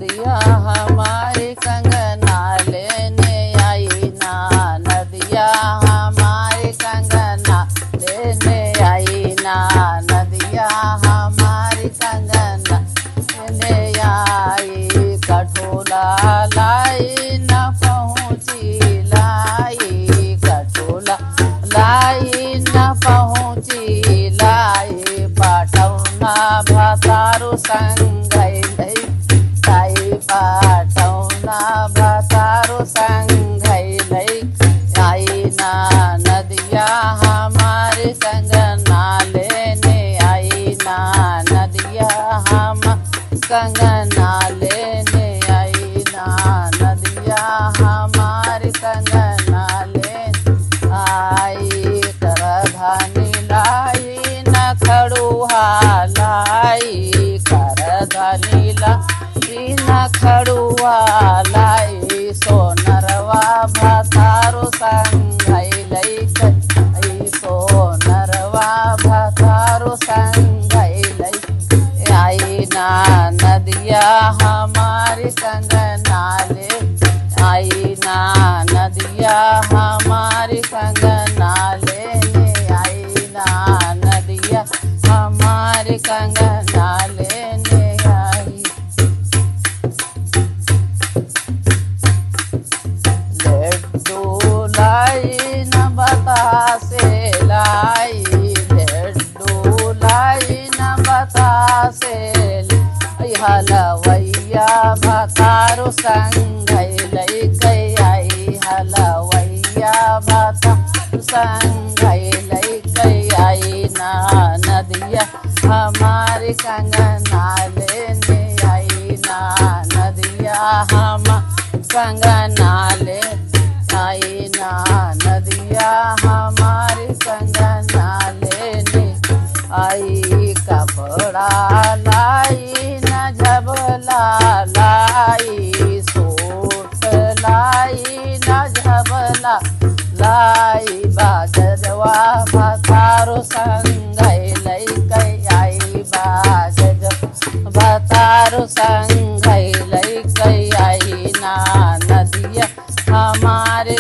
नदिया हमारी कंगना लेने आई ना, नदिया हमारी कंगना लेने आई ना, नदिया हमारी कंगना लेने आई। कठोला लाई न पहुँची लाई, कठोला लाई न पहुँची लाई, पाटौना भतारू संगै लाई, पाटौना भतारू संगै आई ना, नदिया हमारी कंगना लेने आई ना, नदिया हम कंगना लेने आई ना, नदिया हमारी कंगना लेने आई। करधनी लाई न खड़ुहा लाई, करधनी लाई न खड़ुहा लाई, सोनरवा भतारू संगै लाई, सोनरवा भतारू संगै आई ना, नदिया हमारी कंगना ले आई ना, नदिया हमारी कंगना लेने आई ना, नदिया हमारी कंगना लेने आई। लड्डू लाई न बतासे लाई, लड्डू लाई न बतासे हलवैया भतारू संगै लै आई, हलवैया भतारू संगै लै आई ना, नदिया हमारी कंगना लेने आई ना, नदिया हम कंगना ले आई ना, नदिया हमारी कंगना लेने आई। कपड़ा लाई न झबला लाई, सूट लाई न झबला लाई, बाजरवा भतारू संगै लै आई, बाजर भतारू संगै लै आई ना, नदिया हमारे